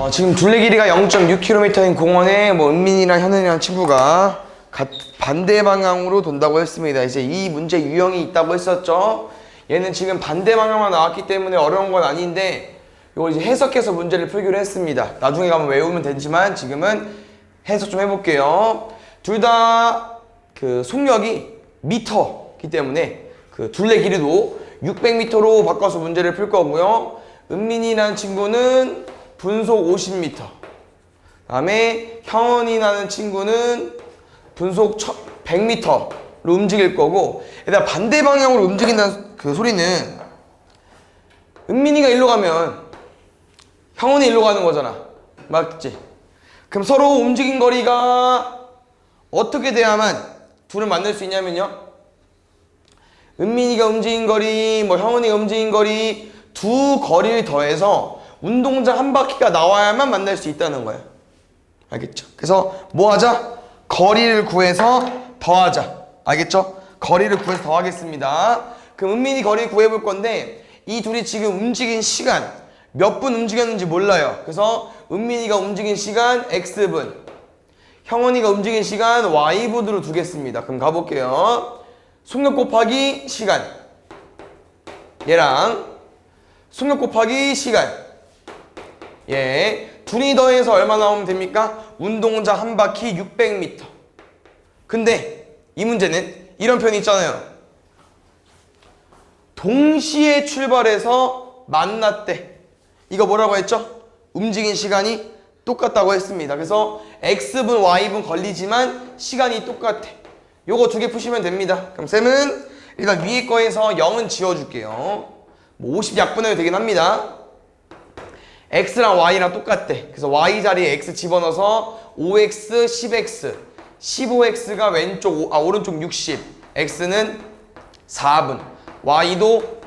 지금 둘레 길이가 0.6km인 공원에 은민이랑 현은이랑 친구가 반대 방향으로 돈다고 했습니다. 이제 이 문제 유형이 있다고 했었죠. 얘는 지금 반대 방향만 나왔기 때문에 어려운 건 아닌데 이걸 이제 해석해서 문제를 풀기로 했습니다. 나중에 가면 외우면 되지만 지금은 해석 좀 해볼게요. 둘 다 그 속력이 미터이기 때문에 그 둘레 길이도 600m로 바꿔서 문제를 풀 거고요. 은민이라는 친구는 분속 50m. 다음에 형원이라는 친구는 분속 100m로 움직일 거고, 얘들아 반대 방향으로 움직인다는 그 소리는 은민이가 일로 가면 형원이 일로 가는 거잖아. 맞지? 그럼 서로 움직인 거리가 어떻게 돼야만 둘을 만날 수 있냐면요, 은민이가 움직인 거리, 형원이가 움직인 거리 두 거리를 더해서 운동장 한 바퀴가 나와야만 만날 수 있다는 거예요. 알겠죠? 그래서 뭐 하자? 거리를 구해서 더하자. 알겠죠? 거리를 구해서 더하겠습니다. 그럼 은민이 거리를 구해볼 건데 이 둘이 지금 움직인 시간 몇 분 움직였는지 몰라요. 그래서 은민이가 움직인 시간 X분, 형원이가 움직인 시간 Y분으로 두겠습니다. 그럼 가볼게요. 속력 곱하기 시간, 얘랑 속력 곱하기 시간, 둘이 더해서 얼마 나오면 됩니까? 운동장 한 바퀴 600m. 근데 이 문제는 이런 표현이 있잖아요. 동시에 출발해서 만났대. 이거 뭐라고 했죠? 움직인 시간이 똑같다고 했습니다. 그래서 X분, Y분 걸리지만 시간이 똑같아. 요거 두 개 푸시면 됩니다. 그럼 쌤은 일단 위에 거에서 0은 지워줄게요. 50 약분해도 되긴 합니다. X랑 Y랑 똑같대. 그래서 Y 자리에 X 집어넣어서 5X, 10X, 15X가 오른쪽 60, X는 4분, Y도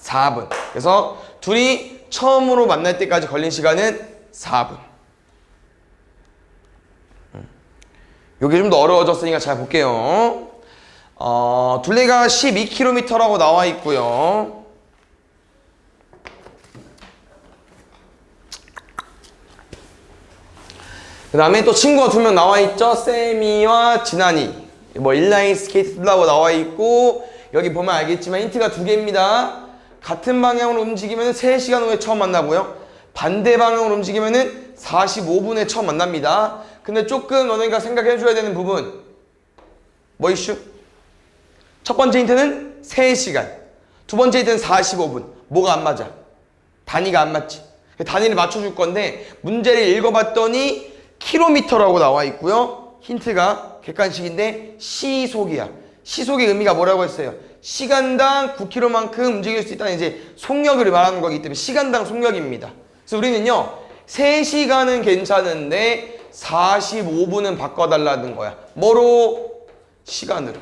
4분. 그래서 둘이 처음으로 만날 때까지 걸린 시간은 4분. 여기 좀 더 어려워졌으니까 잘 볼게요. 둘레가 12km라고 나와 있고요. 그 다음에 또 친구가 두 명 나와 있죠. 세미와 진한이. 인라인 스케이트 쓰려고 나와 있고, 여기 보면 알겠지만 힌트가 두 개입니다. 같은 방향으로 움직이면 3시간 후에 처음 만나고요. 반대 방향으로 움직이면 45분에 처음 만납니다. 근데 조금 너네가 생각해 줘야 되는 부분, 뭐 이슈? 첫 번째 힌트는 3시간, 두 번째 힌트는 45분. 뭐가 안 맞아? 단위가 안 맞지? 단위를 맞춰줄 건데 문제를 읽어봤더니 킬로미터라고 나와 있고요. 힌트가 객관식인데 시속이야. 시속의 의미가 뭐라고 했어요? 시간당 9km만큼 움직일 수 있다는 이제 속력을 말하는 거기 때문에 시간당 속력입니다. 그래서 우리는요, 3시간은 괜찮은데 45분은 바꿔달라는 거야. 뭐로? 시간으로.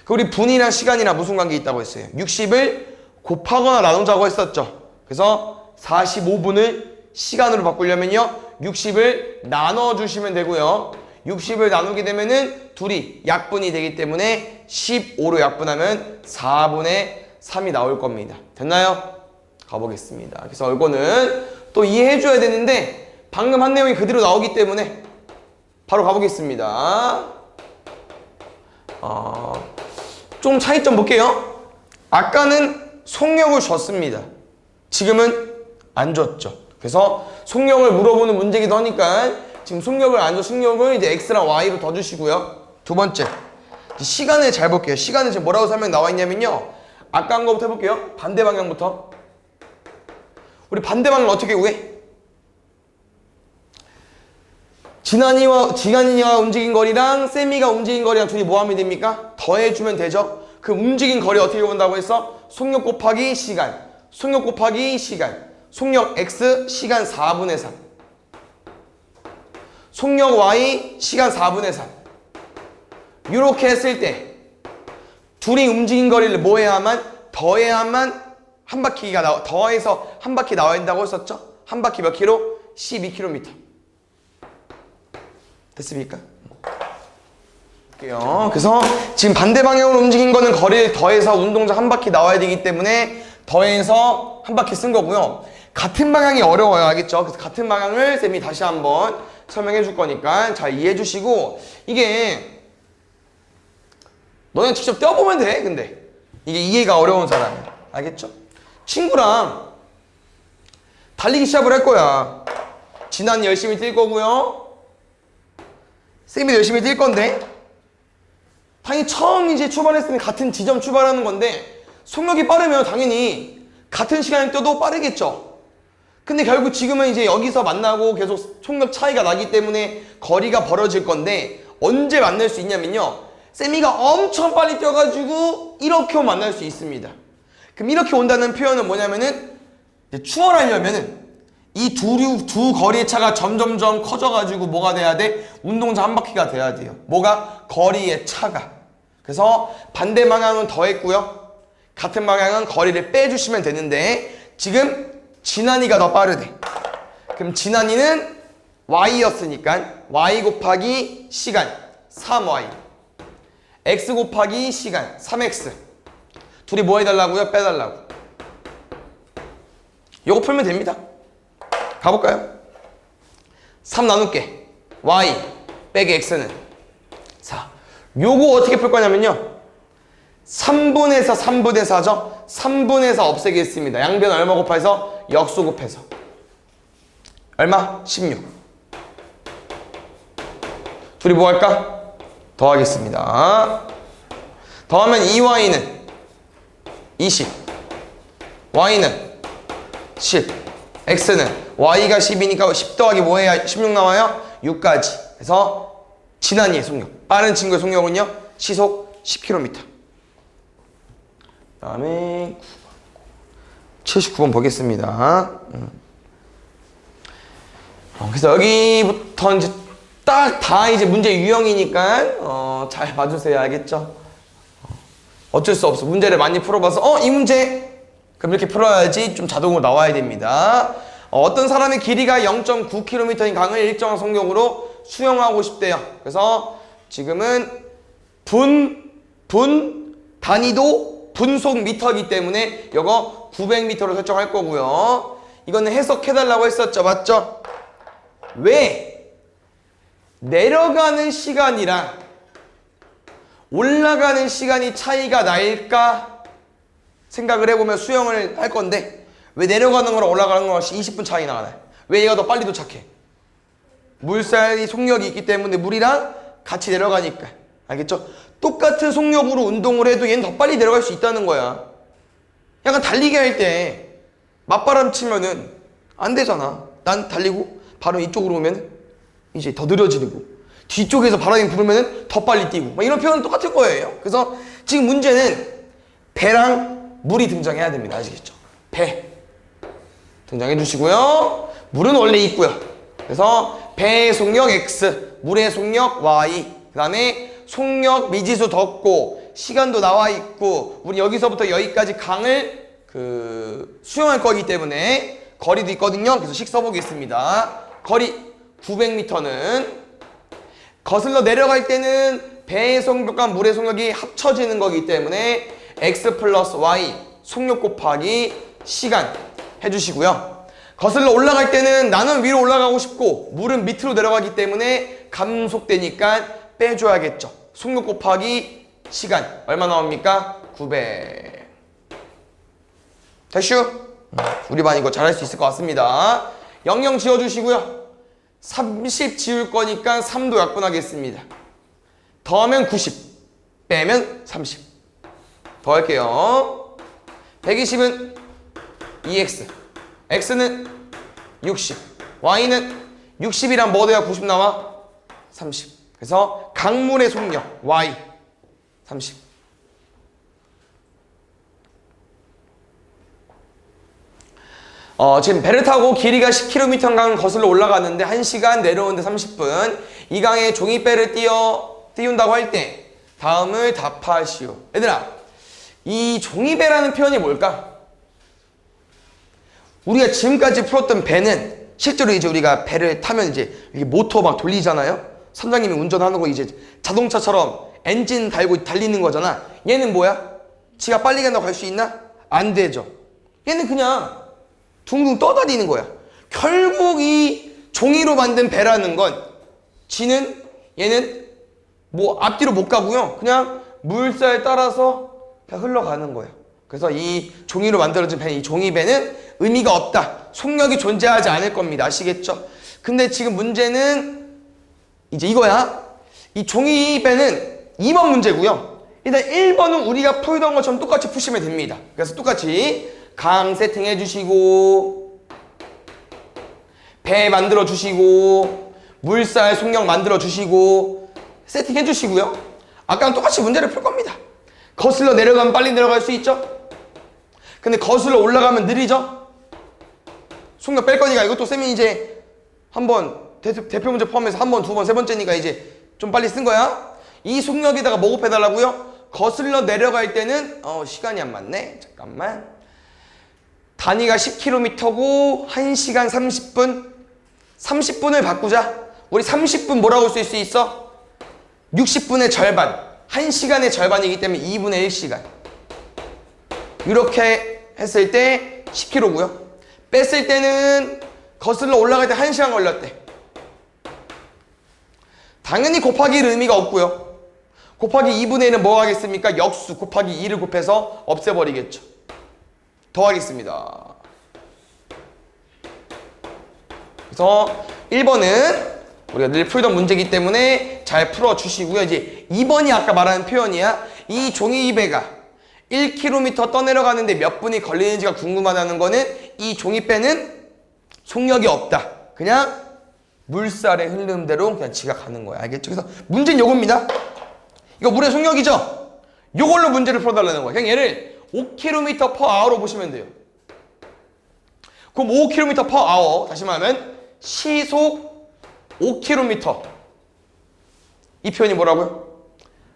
우리 분이랑 시간이랑 무슨 관계 있다고 했어요? 60을 곱하거나 나누자고 했었죠. 그래서 45분을 시간으로 바꾸려면요, 60을 나눠주시면 되고요. 60을 나누게 되면은 둘이 약분이 되기 때문에 15로 약분하면 4분의 3이 나올 겁니다. 됐나요? 가보겠습니다. 그래서 이거는 또 이해해줘야 되는데 방금 한 내용이 그대로 나오기 때문에 바로 가보겠습니다. 좀 차이점 볼게요. 아까는 속력을 줬습니다. 지금은 안 줬죠. 그래서 속력을 물어보는 문제기도 하니까 지금 속력을 안 줘. 속력을 이제 X랑 Y로 더 주시고요. 두 번째, 시간을 잘 볼게요. 시간은 지금 뭐라고 설명 나와 있냐면요, 아까 한 거부터 해볼게요. 반대 방향부터. 우리 반대 방향을 어떻게 구해? 진한이가 움직인 거리랑 세미가 움직인 거리랑 둘이 뭐 하면 됩니까? 더해주면 되죠. 그 움직인 거리 어떻게 본다고 했어? 속력 곱하기 시간, 속력 곱하기 시간, 속력 X 시간 4분의 3, 속력 Y 시간 4분의 3. 이렇게 했을 때 둘이 움직인 거리를 뭐 해야만? 더해야만 한 바퀴가 더해서 한 바퀴 나와야 된다고 했었죠? 한 바퀴 몇 킬로? 12km. 됐습니까? 그래서 지금 반대 방향으로 움직인 거는 거리를 더해서 운동장 한 바퀴 나와야 되기 때문에 더해서 한 바퀴 쓴 거고요. 같은 방향이 어려워요. 알겠죠? 그래서 같은 방향을 쌤이 다시 한번 설명해 줄 거니까 잘 이해해 주시고, 이게 너네 직접 떼어보면 돼. 근데 이게 이해가 어려운 사람, 알겠죠? 친구랑 달리기 시합을 할 거야. 진환이 열심히 뛸 거고요, 쌤이 열심히 뛸 건데, 당연히 처음 이제 출발했으면 같은 지점 출발하는 건데, 속력이 빠르면 당연히 같은 시간에 뛰어도 빠르겠죠. 근데 결국 지금은 이제 여기서 만나고 계속 속력 차이가 나기 때문에 거리가 벌어질 건데, 언제 만날 수 있냐면요, 쌤이가 엄청 빨리 뛰어가지고 이렇게 만날 수 있습니다. 그럼 이렇게 온다는 표현은 뭐냐면은, 이제 추월하려면은 이 두 거리의 차가 점점점 커져가지고 뭐가 돼야 돼? 운동장 한 바퀴가 돼야 돼요. 뭐가? 거리의 차가. 그래서 반대 방향은 더했고요, 같은 방향은 거리를 빼주시면 되는데, 지금 진환이가 더 빠르대. 그럼 진환이는 y였으니까 y 곱하기 시간 3y, x 곱하기 시간 3x. 둘이 뭐 해달라고요? 빼달라고. 요거 풀면 됩니다. 가볼까요? 3 나눌게. y 빼기 x는 4. 요거 어떻게 풀 거냐면요, 3분의 4, 3분의 4죠? 3분의 4 없애겠습니다. 양변 얼마 곱해서? 역수 곱해서. 얼마? 16. 둘이 뭐 할까? 더하겠습니다. 더하면 2y는 20, y는 10, x는 y가 10이니까 10 더하기 뭐 해야 16 나와요? 6까지. 그래서 진환이의 속력, 빠른 친구의 속력은요, 시속 10km. 그 다음에 79번 보겠습니다. 그래서 여기부터 이제 딱 다 이제 문제 유형이니까 잘 봐주세요. 알겠죠? 어쩔 수 없어. 문제를 많이 풀어봐서 이 문제 그럼 이렇게 풀어야지 좀 자동으로 나와야 됩니다. 어떤 사람의 길이가 0.9km인 강을 일정한 속력으로 수영하고 싶대요. 그래서 지금은 단위도 분속 미터이기 때문에 이거 900m로 설정할 거고요. 이거는 해석해달라고 했었죠. 맞죠? 왜 내려가는 시간이랑 올라가는 시간이 차이가 날까 생각을 해보면 수영을 할 건데, 왜 내려가는 거랑 올라가는 거랑 20분 차이 나나요? 왜 얘가 더 빨리 도착해? 물살이 속력이 있기 때문에 물이랑 같이 내려가니까. 알겠죠? 똑같은 속력으로 운동을 해도 얘는 더 빨리 내려갈 수 있다는 거야. 약간 달리기 할 때 맞바람 치면은 안 되잖아. 난 달리고 바로 이쪽으로 오면 이제 더 느려지고, 뒤쪽에서 바람이 불으면 더 빨리 뛰고, 막 이런 표현은 똑같을 거예요. 그래서 지금 문제는 배랑 물이 등장해야 됩니다. 아시겠죠? 배 등장해 주시고요, 물은 원래 있고요. 그래서 배의 속력 x, 물의 속력 y, 그 다음에 속력 미지수 덥고 시간도 나와 있고, 우리 여기서부터 여기까지 강을 수영할 거기 때문에 거리도 있거든요. 그래서 식 써보겠습니다. 거리 900m는 거슬러 내려갈 때는 배의 속력과 물의 속력이 합쳐지는 거기 때문에 x 플러스 y 속력 곱하기 시간 해주시고요. 거슬러 올라갈 때는 나는 위로 올라가고 싶고 물은 밑으로 내려가기 때문에 감속되니까 빼줘야겠죠. 속력 곱하기 시간 얼마 나옵니까? 900. 됐슈? 우리 반 이거 잘할 수 있을 것 같습니다. 00 지워주시고요. 30 지울 거니까 3도 약분하겠습니다. 더하면 90, 빼면 30. 더할게요. 120은 2x, x는 60, y는 60이랑 뭐 돼야 90 나와? 30. 그래서 강물의 속력 y 30. 지금 배를 타고 길이가 10km 강 거슬러 올라갔는데 1시간, 내려오는데 30분. 이 강에 종이배를 띄운다고 할 때 다음을 답하시오. 얘들아, 이 종이배라는 표현이 뭘까? 우리가 지금까지 풀었던 배는 실제로 이제 우리가 배를 타면 이제 이렇게 모터 막 돌리잖아요. 선장님이 운전하는 거 이제 자동차처럼 엔진 달고 달리는 거잖아. 얘는 뭐야? 지가 빨리 간다고 갈 수 있나? 안 되죠. 얘는 그냥 둥둥 떠다니는 거야. 결국 이 종이로 만든 배라는 건 얘는 뭐 앞뒤로 못 가고요. 그냥 물살에 따라서 그냥 흘러가는 거예요. 그래서 이 종이로 만들어진 배, 이 종이배는 의미가 없다. 속력이 존재하지 않을 겁니다. 아시겠죠? 근데 지금 문제는 이제 이거야. 이 종이배는 2번 문제고요. 일단 1번은 우리가 풀던 것처럼 똑같이 푸시면 됩니다. 그래서 똑같이 강 세팅해 주시고 배 만들어 주시고 물살 속력 만들어 주시고 세팅해 주시고요. 아까랑 똑같이 문제를 풀 겁니다. 거슬러 내려가면 빨리 내려갈 수 있죠? 근데 거슬러 올라가면 느리죠? 속력 뺄 거니까 이것도 쌤이 이제 한번 대표 문제 포함해서 한 번, 두 번, 세 번째니까 이제 좀 빨리 쓴 거야. 이 속력에다가 뭐 곱해달라고요? 거슬러 내려갈 때는 시간이 안 맞네. 잠깐만. 단위가 10km고 1시간 30분. 30분을 바꾸자. 우리 30분 뭐라고 쓸 수 있어? 60분의 절반. 1시간의 절반이기 때문에 2분의 1시간. 이렇게 했을 때 10km고요. 뺐을 때는 거슬러 올라갈 때 1시간 걸렸대. 당연히 곱하기 1 의미가 없고요. 곱하기 2분의 1은 뭐 하겠습니까? 역수 곱하기 2를 곱해서 없애버리겠죠. 더하겠습니다. 그래서 1번은 우리가 늘 풀던 문제이기 때문에 잘 풀어주시고요. 이제 2번이 아까 말하는 표현이야. 이 종이배가 1km 떠내려가는데 몇 분이 걸리는지가 궁금하다는 거는 이 종이배는 속력이 없다. 그냥 물살의 흐름대로 그냥 지가 가는 거야. 알겠죠? 그래서 문제는 요겁니다. 이거 물의 속력이죠? 요걸로 문제를 풀어달라는 거야. 그냥 얘를 5km/h로 보시면 돼요. 그럼 5km/h 다시 말하면 시속 5km. 이 표현이 뭐라고요?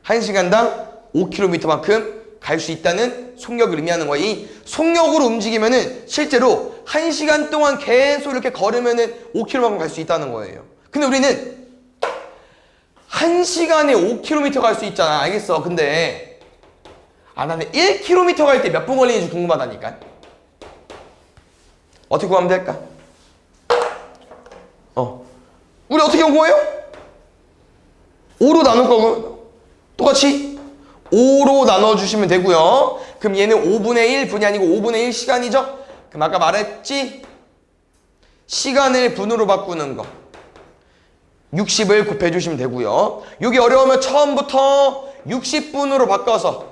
1시간당 5km만큼 갈 수 있다는 속력을 의미하는 거예요. 이 속력으로 움직이면은 실제로 1시간 동안 계속 이렇게 걸으면은 5km만큼 갈 수 있다는 거예요. 근데 우리는 1시간에 5km 갈 수 있잖아. 알겠어. 근데 나는 1km 갈 때 몇 분 걸리는지 궁금하다니까. 어떻게 구하면 될까? 우리 어떻게 구해요? 5로 나눌 거고 똑같이 5로 나눠주시면 되고요. 그럼 얘는 5분의 1분이 아니고 5분의 1 시간이죠? 그럼 아까 말했지? 시간을 분으로 바꾸는 거 60을 곱해주시면 되고요. 이게 어려우면 처음부터 60분으로 바꿔서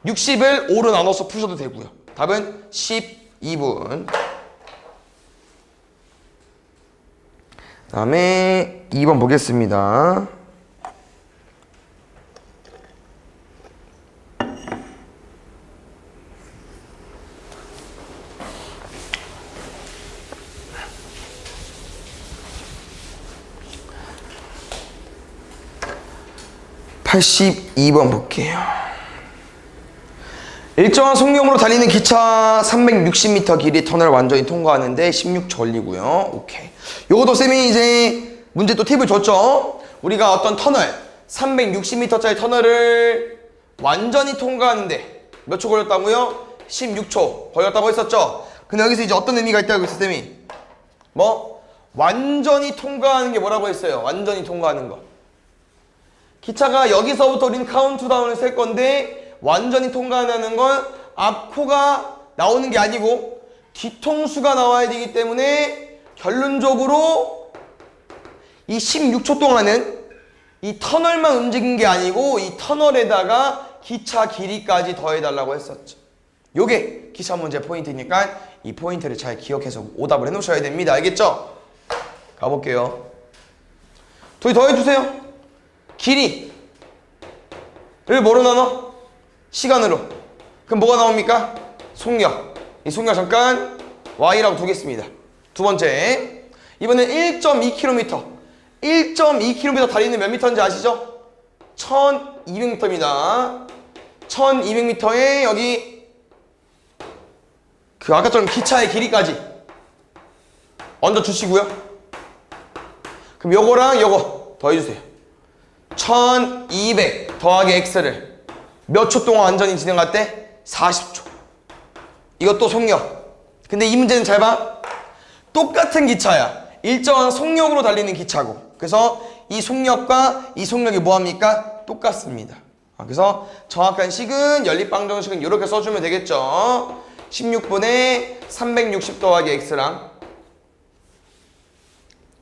60을 5로 나눠서 푸셔도 되고요. 답은 12분. 다음에 2번 보겠습니다. (82번) 볼게요. 일정한 속력으로 달리는 기차 360m 길이 터널을 완전히 통과하는데 16전리고요. 오케이. 요것도 쌤이 이제 문제 또 팁을 줬죠. 우리가 어떤 터널 360m짜리 터널을 완전히 통과하는데 몇 초 걸렸다고요? 16초 걸렸다고 했었죠. 근데 여기서 이제 어떤 의미가 있다고 했어 쌤이? 뭐? 완전히 통과하는 게 뭐라고 했어요? 완전히 통과하는 거. 기차가 여기서부터 우리는 카운트다운을 셀 건데 완전히 통과하는 건 앞코가 나오는 게 아니고 뒤통수가 나와야 되기 때문에 결론적으로 이 16초 동안은 이 터널만 움직인 게 아니고 이 터널에다가 기차 길이까지 더해달라고 했었죠. 요게 기차 문제 포인트니까 이 포인트를 잘 기억해서 오답을 해놓으셔야 됩니다. 알겠죠? 가볼게요. 둘이 더해주세요. 길이를 뭐로 나눠? 시간으로. 그럼 뭐가 나옵니까? 속력. 이 속력 잠깐 Y라고 두겠습니다. 두 번째, 이번엔 1.2km 1.2km 달리는 몇 미터인지 아시죠? 1200m입니다 1200m에 여기 그 아까처럼 기차의 길이까지 얹어주시고요. 그럼 요거랑 요거 더해주세요. 1200 더하기 X를 몇 초 동안 완전히 진행할 때? 40초. 이것도 속력. 근데 이 문제는 잘 봐. 똑같은 기차야. 일정한 속력으로 달리는 기차고. 그래서 이 속력과 이 속력이 뭐합니까? 똑같습니다. 그래서 정확한 식은 연립방정식은 이렇게 써주면 되겠죠. 16분의 360 더하기 x랑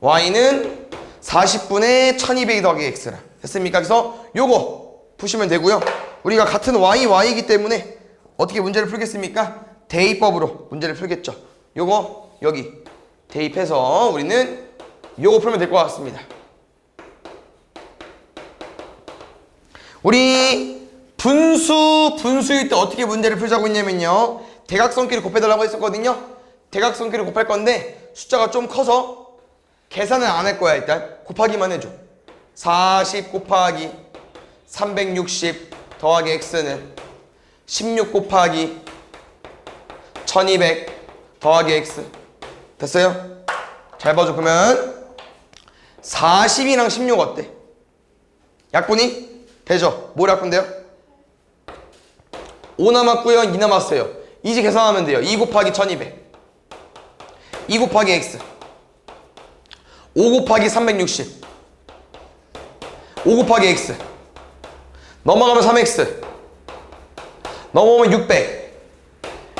y는 40분의 1200 더하기 x랑 됐습니까? 그래서 요거 푸시면 되고요. 우리가 같은 y이기 때문에 어떻게 문제를 풀겠습니까? 대입법으로 문제를 풀겠죠. 요거 여기 대입해서 우리는 요거 풀면 될 것 같습니다. 우리 분수일 때 어떻게 문제를 풀자고 했냐면요. 대각선끼리 곱해달라고 했었거든요. 대각선끼리 곱할 건데 숫자가 좀 커서 계산을 안 할 거야. 일단 곱하기만 해줘. 40 곱하기 360 더하기 x는 16 곱하기 1200 더하기 x 됐어요? 잘 봐줘. 그러면 40이랑 16 어때? 약분이? 되죠? 뭘 약분돼요? 5 남았고요 2 남았어요. 이제 계산하면 돼요. 2 곱하기 1200 2 곱하기 x 5 곱하기 360 5 곱하기 x 넘어가면 3x 넘어오면 600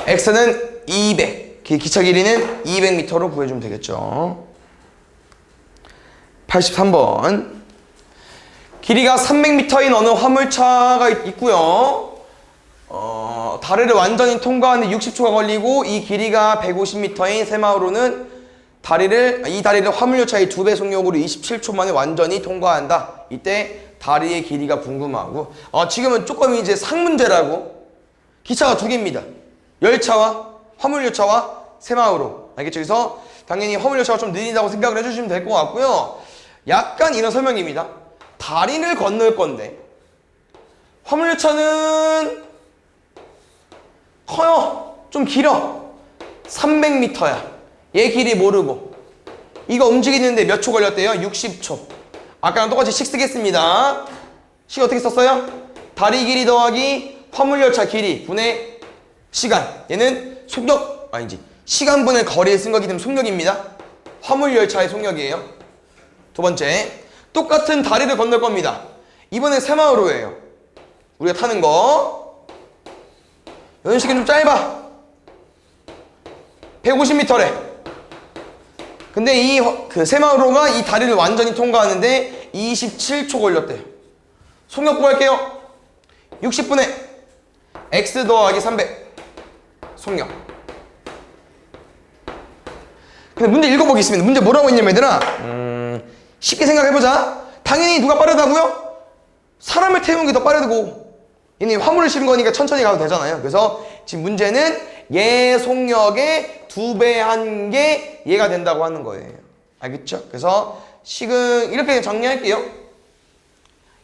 x는 200 기차 길이는 200m로 구해주면 되겠죠. 83번 길이가 300m인 어느 화물차가 있고요. 다리를 완전히 통과하는데 60초가 걸리고 이 길이가 150m인 새마을호는 이 다리를 화물열차의 2배 속력으로 27초 만에 완전히 통과한다. 이때 다리의 길이가 궁금하고 지금은 조금 이제 상문제라고. 기차가 두 개입니다. 열차와 화물열차와 새마을호. 알겠죠? 그래서 당연히 화물열차가 좀 느리다고 생각을 해주시면 될 것 같고요. 약간 이런 설명입니다. 다리를 건널 건데 화물열차는 커요. 좀 길어. 300m야. 얘 길이 모르고 이거 움직이는데 몇 초 걸렸대요? 60초. 아까랑 똑같이 식 쓰겠습니다. 식 어떻게 썼어요? 다리 길이 더하기 화물열차 길이 분의 시간. 얘는 속력 아니지 시간 분의 거리에 쓴 거기 때문에 속력입니다. 화물열차의 속력이에요. 두 번째 똑같은 다리를 건널 겁니다. 이번엔 새마을호예요. 우리가 타는 거 연식이 좀 짧아. 150m래. 근데 새마을호가 이 다리를 완전히 통과하는데 27초 걸렸대요. 속력 구할게요. 60분의 x 더하기 300 속력. 근데 문제 읽어보겠습니다. 문제 뭐라고 했냐면 얘들아 쉽게 생각해보자. 당연히 누가 빠르다고요? 사람을 태우는 게 더 빠르고 얘는 화물을 실은 거니까 천천히 가도 되잖아요. 그래서 지금 문제는 얘 속력의 2배 한 게 얘가 된다고 하는 거예요. 알겠죠? 그래서 식은 이렇게 정리할게요.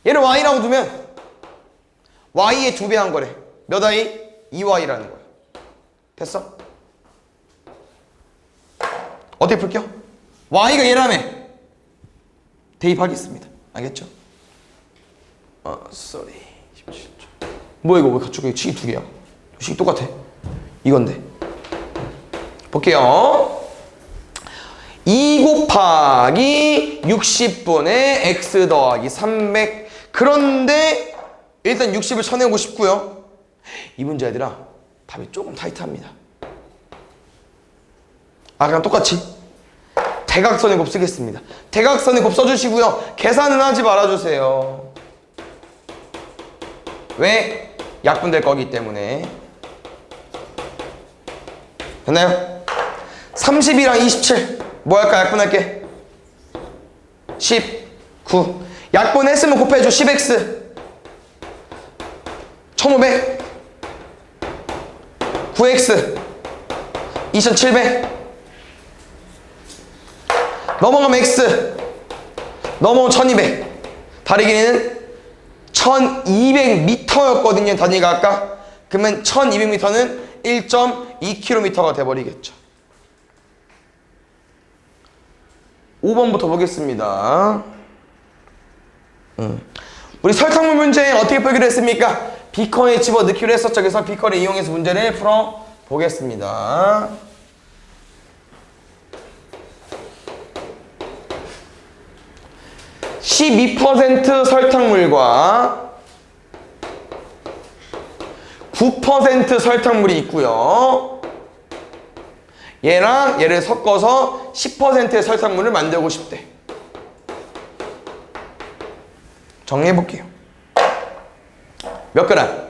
얘를 y라고 두면 y의 2배 한 거래. 몇 y? 2y라는 거야. 됐어? 어떻게 풀게요? y가 얘라며. 대입하겠습니다. 알겠죠? sorry. 17초. 뭐야 이거 왜 갑자기 식이 두 개야? 식이 똑같아. 이건데. 볼게요. 2 곱하기 60분의 x 더하기 300. 그런데 일단 60을 쳐내고 싶고요. 이 문제 얘들아 답이 조금 타이트합니다. 아까랑 똑같이 대각선의 곱 쓰겠습니다. 대각선의 곱 써주시고요. 계산은 하지 말아주세요. 왜? 약분될 거기 때문에. 됐나요? 30이랑 27 뭐 할까? 약분할게. 19 약분했으면 곱해줘. 10x 1500 9x 2700 넘어가면 x 넘어오면 1200 다리 길이는 1200m였거든요. 단위가 아까. 그러면 1200m는 1.2km가 돼버리겠죠. 5번부터 보겠습니다. 우리 설탕물 문제 어떻게 풀기로 했습니까? 비커에 집어넣기로 했었죠. 그래서 비커를 이용해서 문제를 풀어보겠습니다. 12% 설탕물과 9% 설탕물이 있고요. 얘랑 얘를 섞어서 10%의 설탕물을 만들고 싶대. 정리해볼게요. 몇 그램?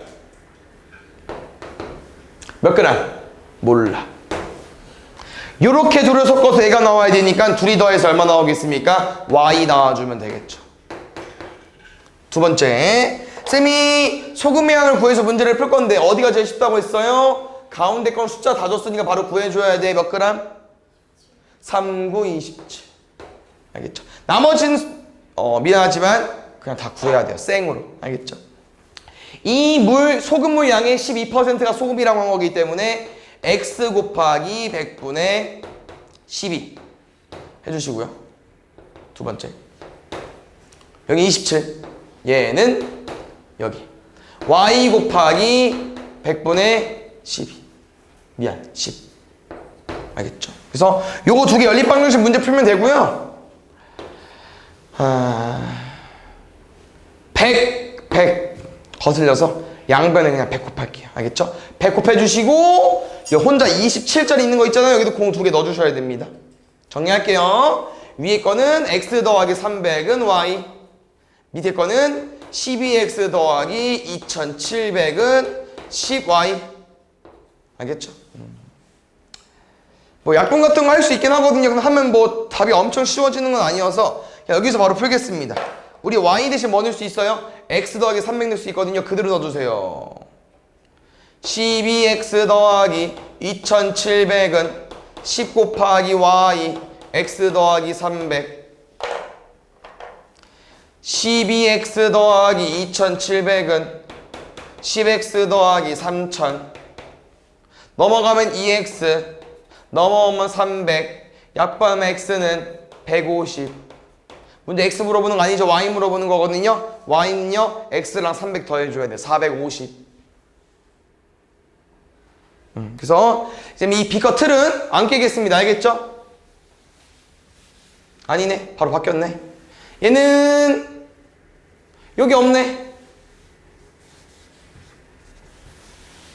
몇 그램? 몰라. 요렇게 둘을 섞어서 얘가 나와야 되니까 둘이 더해서 얼마 나오겠습니까? Y 나와주면 되겠죠. 두 번째, 쌤이 소금의 양을 구해서 문제를 풀 건데 어디가 제일 쉽다고 했어요? 가운데 건 숫자 다 줬으니까 바로 구해줘야 돼. 몇 그램? 3, 9, 27. 알겠죠? 나머지는 미안하지만 그냥 다 구해야 돼요. 생으로. 알겠죠? 이 소금물 양의 12%가 소금이라고 한 거기 때문에 x 곱하기 100분의 12 해주시고요. 두 번째, 여기 27, 얘는 여기 y 곱하기 100분의 12, 미안 10. 알겠죠? 그래서 요거 두 개 연립방정식 문제 풀면 되고요. 100 거슬려서 양변에 그냥 100 곱할게요. 알겠죠? 100 곱해주시고 혼자 27짜리 있는 거 있잖아요. 여기도 공 두 개 넣어주셔야 됩니다. 정리할게요. 위에 거는 x 더하기 300은 y, 밑에 거는 12x 더하기 2700은 10y. 알겠죠? 뭐 약분 같은 거 할 수 있긴 하거든요. 근데 하면 뭐 답이 엄청 쉬워지는 건 아니어서 여기서 바로 풀겠습니다. 우리 y 대신 뭐 넣을 수 있어요? x 더하기 300 넣을 수 있거든요. 그대로 넣어주세요. 12x 더하기 2700은 10 곱하기 y x 더하기 300, 12x 더하기 2700은 10x 더하기 3000, 넘어가면 2x, 넘어오면 300, 약분하면 x는 150. 문제 x 물어보는 거 아니죠? y 물어보는 거거든요. y는요 x랑 300 더해줘야 돼. 450. 그래서 이제 이 B컷 틀은 안 깨겠습니다. 알겠죠? 아니네. 바로 바뀌었네. 얘는 여기 없네.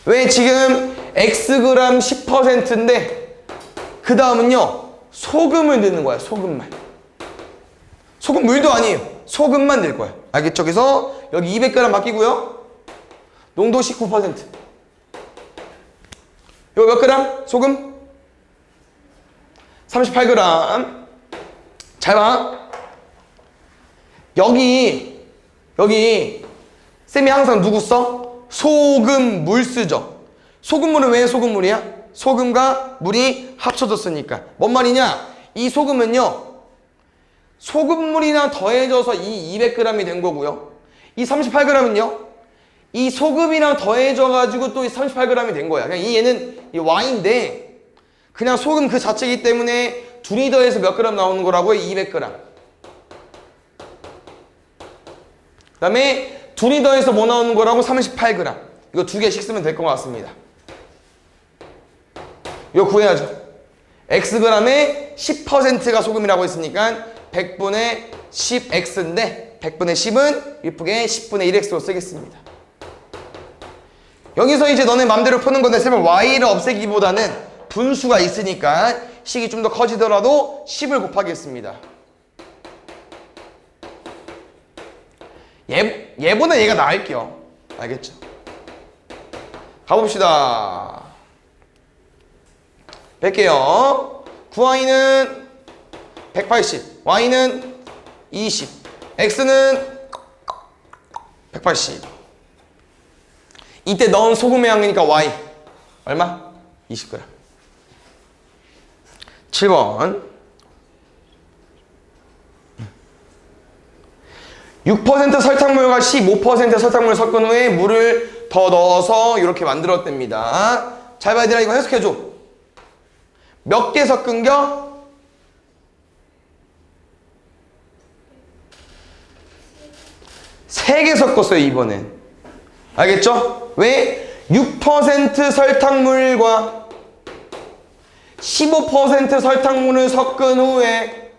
왜? 지금 xg 10%인데 그 다음은요 소금을 넣는 거야. 소금만. 소금 물도 아니에요. 소금만 넣을 거야. 알겠죠? 그래서 여기 200g 바뀌고요. 농도 19%. 이거 몇 그램? 소금? 38g. 잘 봐. 여기 쌤이 항상 누구 써? 소금물 쓰죠. 소금물은 왜 소금물이야? 소금과 물이 합쳐졌으니까. 뭔 말이냐? 이 소금은요 소금물이랑 더해져서 이 200g이 된 거고요. 이 38g은요 이 소금이랑 더해져가지고 또 이 38g이 된 거야. 그냥 얘는 이 Y인데 그냥 소금 그 자체이기 때문에 둘이 더해서 몇 그램 나오는 거라고요? 200g. 그 다음에 둘이 더해서 뭐 나오는 거라고? 38g. 이거 두 개씩 쓰면 될 것 같습니다. 이거 구해야죠. xg의 10%가 소금이라고 했으니까 100분의 10x인데 100분의 10은 이쁘게 10분의 1x로 쓰겠습니다. 여기서 이제 너네 맘대로 푸는 건데 쌤은 y를 없애기보다는 분수가 있으니까 식이 좀 더 커지더라도 10을 곱하겠습니다. 얘보다 얘가 나을게요. 알겠죠? 가봅시다. 뺄게요. 9y는 180, y는 20, x는 180. 이때 넣은 소금의 양이니까 y 얼마? 20g. 7번 6% 설탕물과 15% 설탕물을 섞은 후에 물을 더 넣어서 이렇게 만들었답니다. 잘 봐야 되나? 이거 해석해줘. 몇 개 섞은겨? 세 개 섞었어요 이번엔. 알겠죠? 왜? 6% 설탕물과 15% 설탕물을 섞은 후에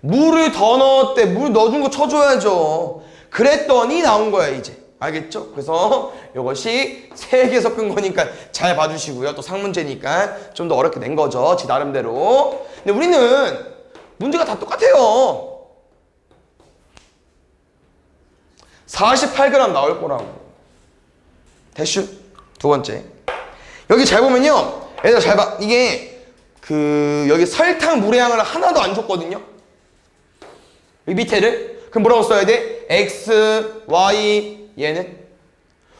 물을 더 넣었대. 물 넣어준 거 쳐줘야죠. 그랬더니 나온 거야 이제. 알겠죠? 그래서 이것이 3개 섞은 거니까 잘 봐주시고요. 또 상문제니까 좀 더 어렵게 낸 거죠. 지 나름대로. 근데 우리는 문제가 다 똑같아요. 48g 나올 거라고. 대슈. 두 번째. 여기 잘 보면요. 얘들아 잘 봐. 이게 여기 설탕 물의 양을 하나도 안 줬거든요. 이 밑에를. 그럼 뭐라고 써야 돼? X, Y, 얘는?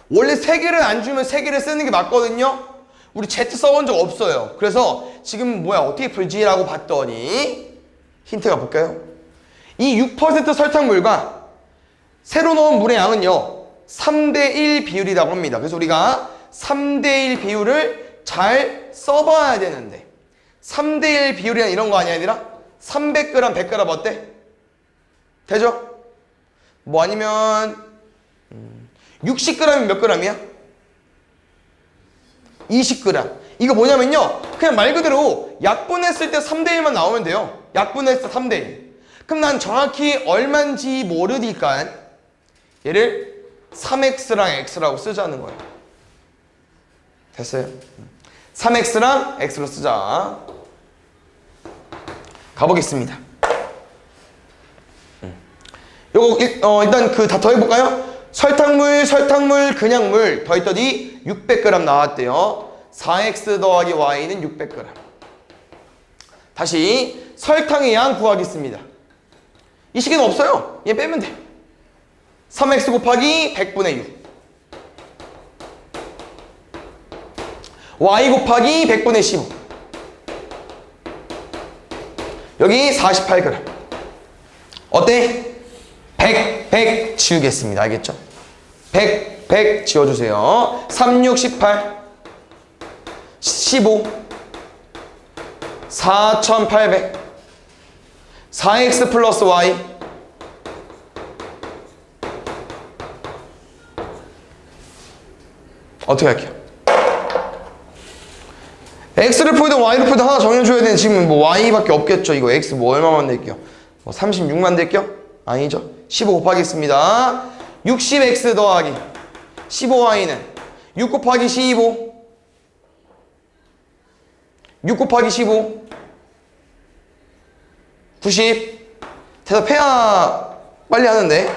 원래 3개를 안 주면 3개를 쓰는 게 맞거든요. 우리 Z 써본 적 없어요. 그래서 지금 뭐야 어떻게 풀지라고 봤더니 힌트가 볼까요? 이 6% 설탕물과 새로 넣은 물의 양은요 3대1 비율이라고 합니다. 그래서 우리가 3대1 비율을 잘 써봐야 되는데 3대1 비율이란 이런 거 아니야 얘들아? 300g, 100g 어때? 되죠? 뭐 아니면 60g이면 몇 g이야? 20g. 이거 뭐냐면요 그냥 말 그대로 약분했을 때 3대1만 나오면 돼요. 약분했을 때 3대1. 그럼 난 정확히 얼만지 모르니까 얘를 3x랑 x라고 쓰자는 거예요. 됐어요? 3x랑 x로 쓰자. 가보겠습니다. 요거 일단 다 더해볼까요? 설탕물, 그냥 물 더했더니 600g 나왔대요. 4x 더하기 y는 600g. 다시 설탕의 양 구하겠습니다. 이 식에는 없어요. 얘 빼면 돼. 3x 곱하기 100분의 6 y 곱하기 100분의 15 여기 48g. 어때? 100 지우겠습니다. 알겠죠? 100 지워주세요. 3, 6, 18 15 4800 4x 플러스 y 어떻게 할게요? x를 풀든 y를 풀든 하나 정해줘야 되는 지금 뭐 y밖에 없겠죠. 이거 x 뭐 얼마만 낼게요? 뭐 36만 낼게요? 아니죠. 15 곱하겠습니다. 60x 더하기 15y는 6 곱하기 15 6 곱하기 15 90 대답해야 빨리 하는데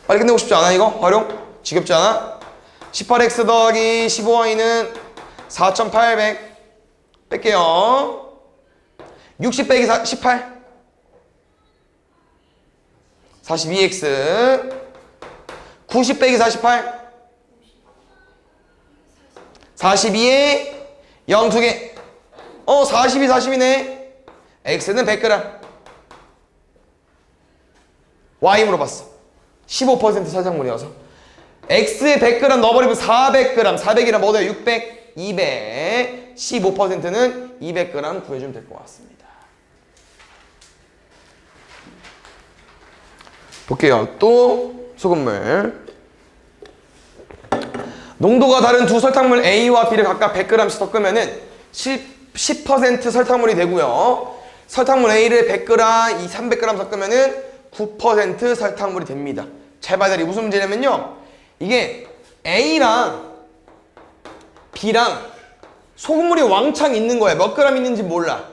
빨리 끝내고 싶지 않아 이거? 활용? 지겹지 않아? 18x 더하기 15y는 4800 뺄게요. 60 빼기 18 42x 90 빼기 48 42에 0 2개 42네. x는 100g. y 물어봤어. 15% 설탕물이어서 x에 100g 넣어버리면 400g 400이랑 뭐더 600 200 15%는 200g 구해주면 될 것 같습니다. 볼게요. 또 소금물. 농도가 다른 두 설탕물 A와 B를 각각 100g씩 섞으면은 10% 설탕물이 되고요. 설탕물 A를 100g, 300g 섞으면은 9% 설탕물이 됩니다. 잘 봐야 돼. 무슨 문제냐면요. 이게 A랑 B랑 소금물이 왕창 있는 거야. 몇 그램 있는지 몰라.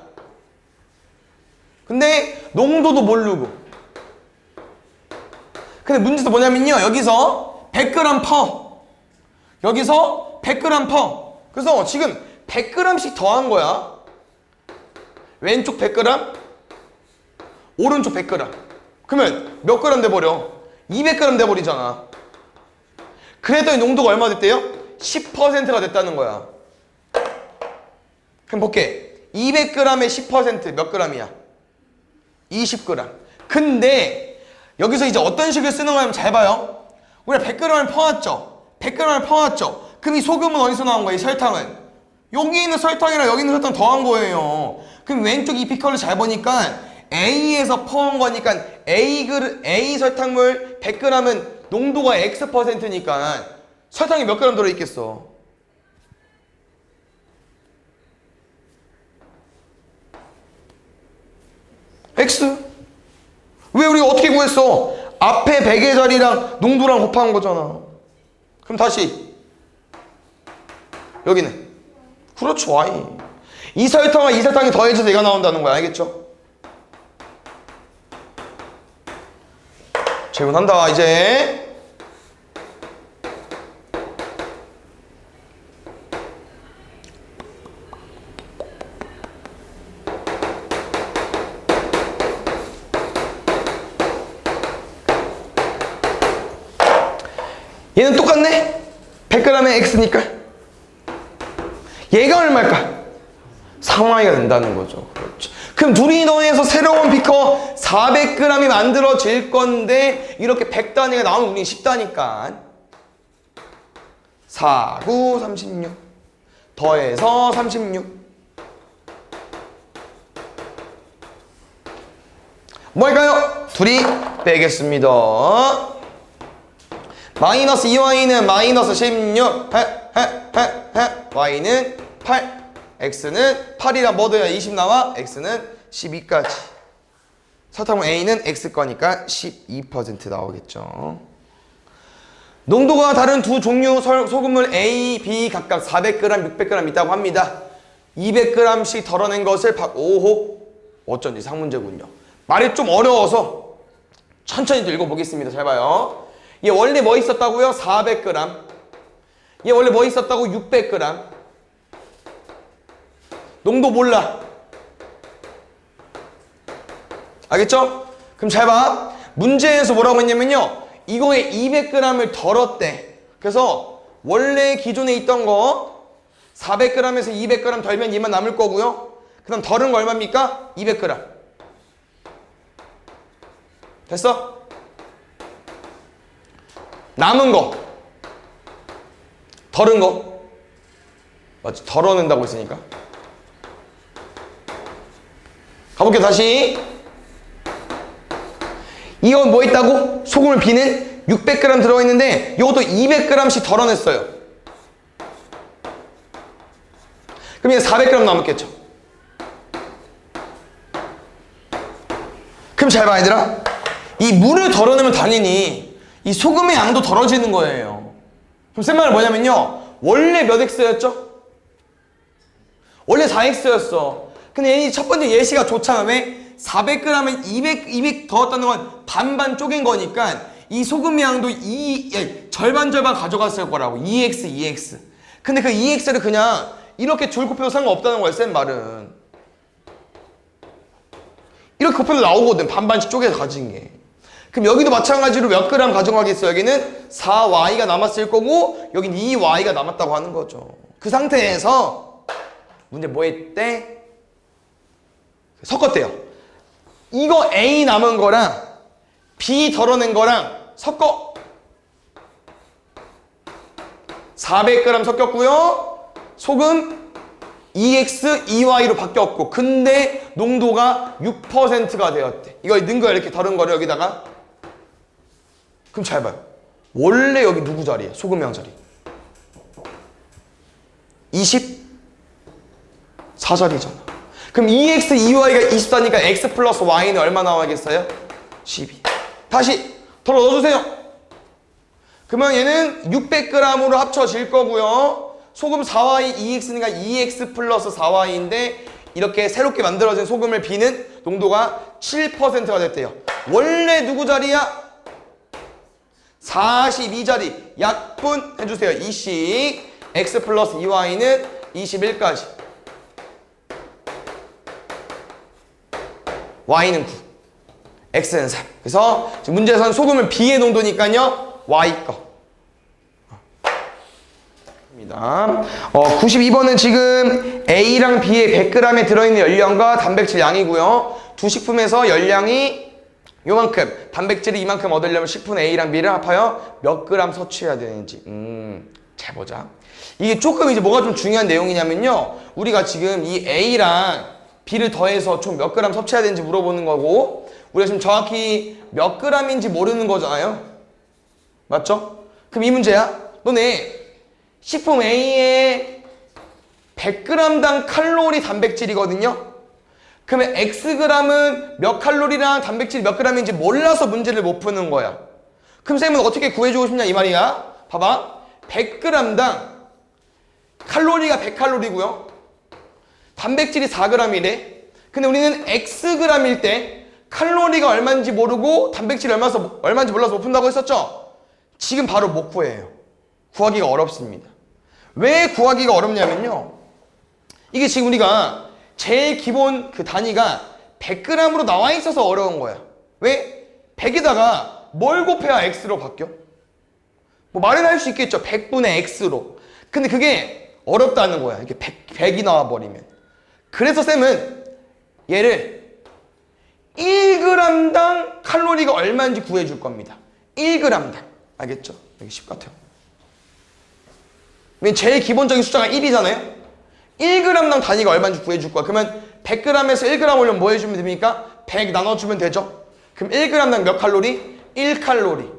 근데 농도도 모르고. 근데 문제도 뭐냐면요. 여기서 100g 퍼. 여기서 100g 퍼. 그래서 지금 100g씩 더한 거야. 왼쪽 100g, 오른쪽 100g. 그러면 몇 그램 돼버려? 200g 돼버리잖아. 그랬더니 농도가 얼마 됐대요? 10%가 됐다는 거야. 그럼 볼게. 200g의 10%몇 g이야? 20g. 근데 여기서 이제 어떤 식을 쓰는 거냐면 잘 봐요. 우리가 100g을 퍼왔죠? 100g을 퍼왔죠? 그럼 이 소금은 어디서 나온 거야? 이 설탕은? 여기 있는 설탕이랑 여기 있는 설탕 더한 거예요. 그럼 왼쪽 이 피컬을 잘 보니까 A에서 퍼온 거니까 A 설탕물 100g은 농도가 X%니까 설탕이 몇 그램 들어있겠어? X. 왜 우리가 어떻게 구했어? 앞에 100의 자리랑 농도랑 곱한 거잖아. 그럼 다시 여기는 그렇죠. Y 이 설탕과 이 설탕이 더해져서 얘가 나온다는 거야. 알겠죠? 질문한다 이제. 얘는 똑같네? 100g에 X니까 얘가 얼마일까? 3Y가 된다는 거죠. 그렇죠. 그럼 둘이 더해서 새로운 비커 400g이 만들어질 건데 이렇게 100단위가 나오면 우리 쉽다니까. 4, 9, 36 더해서 36 뭘까요? 둘이 빼겠습니다. 마이너스 2y는 마이너스 16 y는 8 x는 8이랑 뭐 더야 20 나와 x는 12까지 설탕분 a는 x 거니까 12% 나오겠죠. 농도가 다른 두 종류 소금물 A, B 각각 400g, 600g 있다고 합니다. 200g씩 덜어낸 것을 오호 어쩐지 상문제군요. 말이 좀 어려워서 천천히 또 읽어보겠습니다. 잘 봐요. 얘 원래 뭐 있었다고요? 400g. 얘 원래 뭐 있었다고? 600g. 농도 몰라. 알겠죠? 그럼 잘 봐. 문제에서 뭐라고 했냐면요. 이거에 200g을 덜었대. 그래서 원래 기존에 있던 거 400g에서 200g 덜면 얘만 남을 거고요. 그 다음 덜은 거 얼마입니까? 200g. 됐어? 남은 거 덜은 거 맞지? 덜어낸다고 했으니까 가볼게요. 다시 이건 뭐 있다고? 소금을 비는 600g 들어있는데 이것도 200g씩 덜어냈어요. 그럼 이제 400g 남았겠죠. 그럼 잘 봐 얘들아. 이 물을 덜어내면 당연히 이 소금의 양도 덜어지는 거예요. 그럼 쓴 말은 뭐냐면요. 원래 몇 x였죠? 원래 4x였어. 근데 얘는 첫 번째 예시가 좋잖아. 왜? 400g에 200 더웠다는 건 반반 쪼갠 거니까 이 소금의 양도 절반 가져갔을 거라고. 2x. 근데 그 2x를 그냥 이렇게 줄 곱해도 상관없다는 거야. 쓴 말은. 이렇게 곱해도 나오거든. 반반씩 쪼개서 가진 게. 그럼 여기도 마찬가지로 몇 그램 가져가겠어? 여기는 4y가 남았을 거고 여긴 2y가 남았다고 하는 거죠. 그 상태에서 문제 뭐 했대? 섞었대요. 이거 A 남은 거랑 B 덜어낸 거랑 섞어. 400g 섞였고요. 소금 2x, 2y로 바뀌었고 근데 농도가 6%가 되었대. 이거 넣은 거야. 이렇게 덜은 거를 여기다가. 그럼 잘 봐요. 원래 여기 누구 자리에? 소금양 자리. 24자리잖아. 그럼 2x, 2y가 24니까 x 플러스 y는 얼마 나와야겠어요? 12. 다시 덜어 넣어주세요. 그러면 얘는 600g으로 합쳐질 거고요. 소금 4y, 2x니까 2x 플러스 4y인데 이렇게 새롭게 만들어진 소금을 비는 농도가 7%가 됐대요. 원래 누구 자리야? 42자리 약분 해주세요. 2씩 x 플러스 2y는 21까지 y는 9 x는 3. 그래서 지금 문제에서는 소금은 B의 농도니까요 y 거 92번은 지금 A랑 B의 100g에 들어있는 열량과 단백질 양이고요. 두 식품에서 열량이 요만큼, 단백질이 이만큼 얻으려면 식품 A랑 B를 합하여 몇 그램 섭취해야 되는지. 잘 보자. 이게 조금 이제 뭐가 좀 중요한 내용이냐면요. 우리가 지금 이 A랑 B를 더해서 총 몇 그램 섭취해야 되는지 물어보는 거고, 우리가 지금 정확히 몇 그램인지 모르는 거잖아요. 맞죠? 그럼 이 문제야. 너네 식품 A의 100g당 칼로리 단백질이거든요. 그러면 Xg은 몇 칼로리랑 단백질이 몇 g인지 몰라서 문제를 못 푸는 거야. 그럼 쌤은 어떻게 구해주고 싶냐 이 말이야. 봐봐. 100g당 칼로리가 100칼로리고요. 단백질이 4g이래. 근데 우리는 Xg일 때 칼로리가 얼마인지 모르고 단백질이 얼마인지 몰라서 못 푼다고 했었죠? 지금 바로 못 구해요. 구하기가 어렵습니다. 왜 구하기가 어렵냐면요. 이게 지금 우리가 제일 기본 그 단위가 100g으로 나와 있어서 어려운 거야. 왜? 100에다가 뭘 곱해야 X로 바뀌어? 뭐 말은 할 수 있겠죠. 100분의 X로. 근데 그게 어렵다는 거야. 이렇게 100이 나와버리면. 그래서 쌤은 얘를 1g당 칼로리가 얼마인지 구해줄 겁니다. 1g당. 알겠죠? 여기 10 같아요. 제일 기본적인 숫자가 1이잖아요? 1g당 단위가 얼마인지 구해줄 거야. 그러면 100g에서 1g 올리면 뭐 해주면 됩니까? 100 나눠주면 되죠? 그럼 1g당 몇 칼로리? 1칼로리.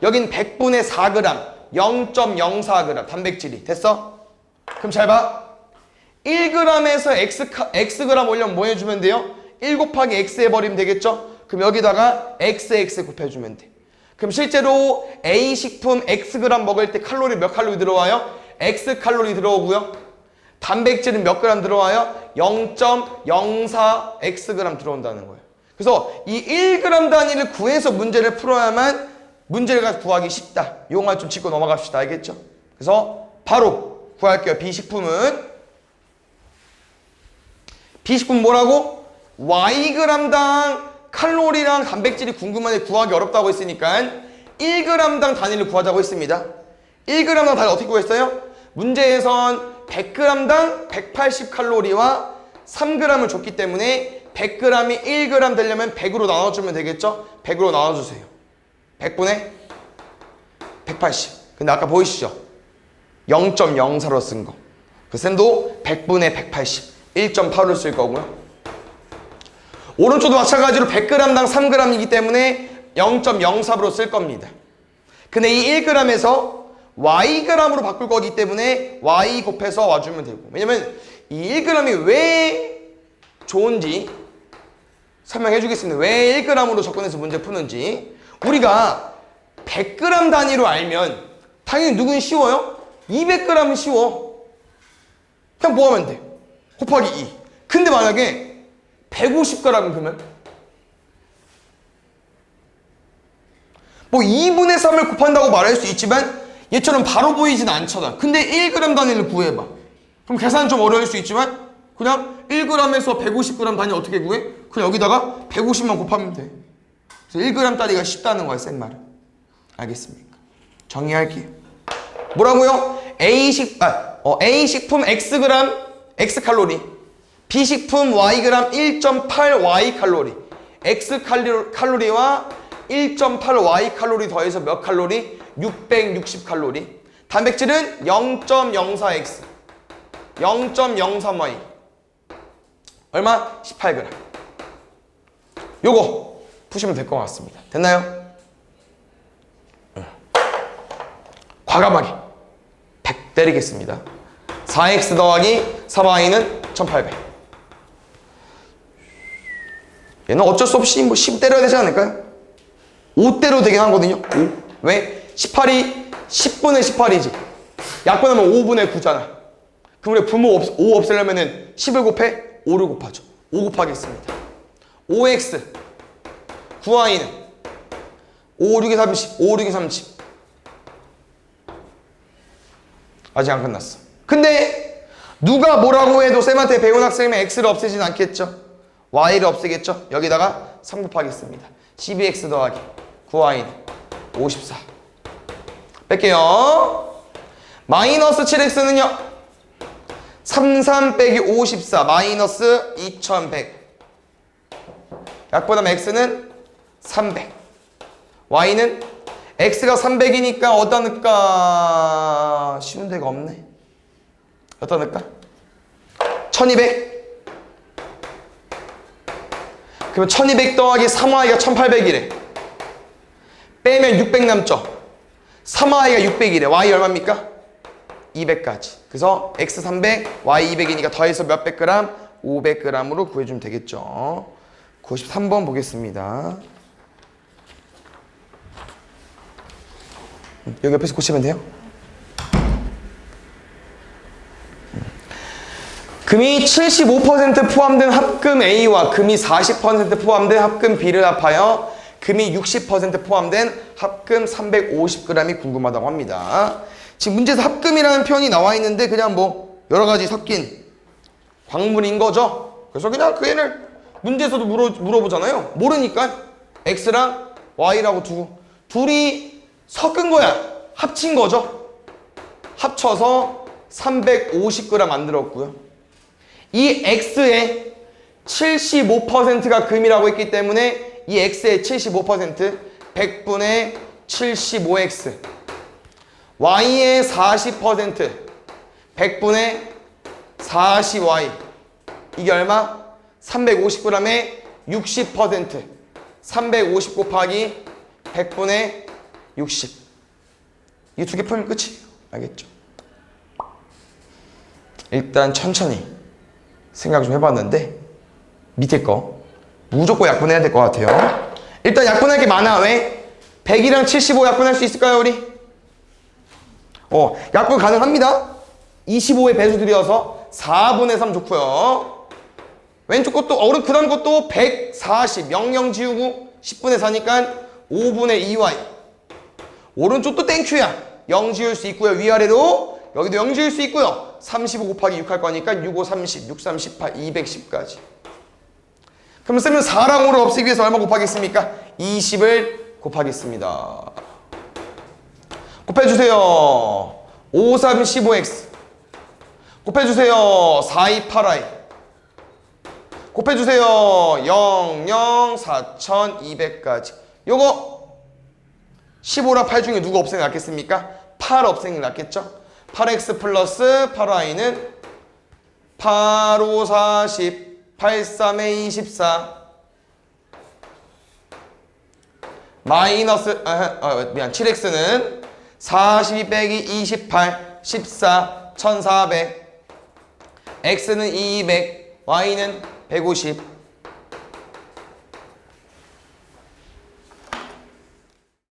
여긴 100분의 4g, 0.04g 단백질이. 됐어? 그럼 잘 봐. 1g에서 Xg 올리면 뭐 해주면 돼요? 1 곱하기 X 해버리면 되겠죠? 그럼 여기다가 XX 곱해주면 돼. 그럼 실제로 A식품 Xg 먹을 때 칼로리 몇 칼로리 들어와요? X 칼로리 들어오고요. 단백질은 몇 g 들어와요? 0.04 Xg 들어온다는 거예요. 그래서 이 1g 단위를 구해서 문제를 풀어야만 문제를 구하기 쉽다. 이것만 좀 짚고 넘어갑시다. 알겠죠? 그래서 바로 구할게요. B식품 뭐라고? Yg당 칼로리랑 단백질이 궁금한데 구하기 어렵다고 했으니까 1g당 단위를 구하자고 했습니다. 1g당 단위 어떻게 구했어요? 문제에선 100g당 180칼로리와 3g을 줬기 때문에 100g이 1g 되려면 100으로 나눠주면 되겠죠? 100으로 나눠주세요. 100분의 180. 근데 아까 보이시죠? 0.04로 쓴 거. 그 쌤도 100분의 180. 1.8을 쓸 거고요. 오른쪽도 마찬가지로 100g당 3g이기 때문에 0.04로 쓸 겁니다. 근데 이 1g에서 Yg으로 바꿀 거기 때문에 Y 곱해서 와주면 되고. 왜냐면 이 1g이 왜 좋은지 설명해 주겠습니다. 왜 1g으로 접근해서 문제 푸는지. 우리가 100g 단위로 알면 당연히 누군 쉬워요? 200g은 쉬워. 그냥 뭐 하면 돼? 곱하기 2. 근데 만약에 150g 그러면 뭐 2분의 3을 곱한다고 말할 수 있지만 얘처럼 바로 보이진 않잖아. 근데 1g 단위를 구해봐. 그럼 계산은 좀 어려울 수 있지만 그냥 1g에서 150g 단위 어떻게 구해? 그냥 여기다가 150만 곱하면 돼. 그래서 1g 따기가 쉽다는 거야, 센 말은. 알겠습니까? 정리할게요. 뭐라고요? A식품 Xg, X칼로리. B식품 Yg 1.8 Y칼로리. X칼로리와 1.8 Y칼로리 더해서 몇 칼로리? 660칼로리. 단백질은 0.04X. 0.03Y. 얼마? 18g. 요거 푸시면 될 것 같습니다. 됐나요? 과감하게 100 때리겠습니다. 4X 더하기 3Y는 1800. 얘는 어쩔 수 없이 뭐 10 때려야 되지 않을까요? 5 때려도 되긴 하거든요. 5. 왜? 18이 10분의 18이지. 약분하면 5분의 9잖아. 그럼 우리 분모 5 없애려면 10을 곱해? 5를 곱하죠. 5 곱하겠습니다. 5x 9y는 5, 6이 30, 5, 6이 30. 아직 안 끝났어. 근데 누가 뭐라고 해도 쌤한테 배운 학생이면 x를 없애진 않겠죠. y를 없애겠죠. 여기다가 3 곱하겠습니다. 12x 더하기 9y는 54. 뺄게요. 마이너스 7x는요 33 빼기 54 마이너스 2100. 약분하면 x는 300. y는 x가 300이니까 어디다 넣을까? 쉬운 데가 없네. 어디다 넣을까? 1200. 그러면 1200 더하기 3y가 1800이래. 빼면 600 남죠. 3y가 600이래. y 얼마입니까? 200까지. 그래서 x 300, y 200이니까 더해서 몇백 그램? 500g으로 구해주면 되겠죠. 93번 보겠습니다. 여기 옆에서 고치면 돼요. 금이 75% 포함된 합금 A와 금이 40% 포함된 합금 B를 합하여 금이 60% 포함된 합금 350g이 궁금하다고 합니다. 지금 문제에서 합금이라는 표현이 나와 있는데 그냥 뭐 여러 가지 섞인 광물인 거죠. 그래서 그냥 그 애를 문제에서도 물어보잖아요. 모르니까 X랑 Y라고 두고 둘이 섞은 거야. 합친 거죠. 합쳐서 350g 만들었고요. 이 X의 75%가 금이라고 했기 때문에 이 X의 75% 100분의 75X Y의 40% 100분의 40Y 이게 얼마? 350g의 60% 350 곱하기 100분의 60 이 두 개 풀면 끝이에요. 알겠죠? 일단 천천히 생각 좀 해봤는데 밑에 거 무조건 약분해야 될 것 같아요. 일단 약분할 게 많아. 왜? 100이랑 75 약분할 수 있을까요 우리? 약분 가능합니다. 25의 배수 들여서 4분의 3 좋고요. 왼쪽 것도 그 다음 것도 140 00 지우고 10분의 4니까 5분의 2y 오른쪽도 땡큐야. 0 지울 수 있고요. 위아래로 여기도 0 지울 수 있고요. 35 곱하기 6 할 거니까 6, 5, 30, 6, 3, 18, 210까지. 그럼 쓰면 4랑 5를 없애기 위해서 얼마 곱하겠습니까? 20을 곱하겠습니다. 곱해주세요. 5, 3, 15x. 곱해주세요. 4, 2, 8y. 곱해주세요. 0, 0, 4200까지. 요거 15랑 8 중에 누가 없애는 게 낫겠습니까? 8 없애는 게 낫겠죠? 8x 플러스 8y는 8, 5, 40, 8, 3에 24 마이너스 미안 7x는 42 빼기 28 14 1400 x는 200 y는 150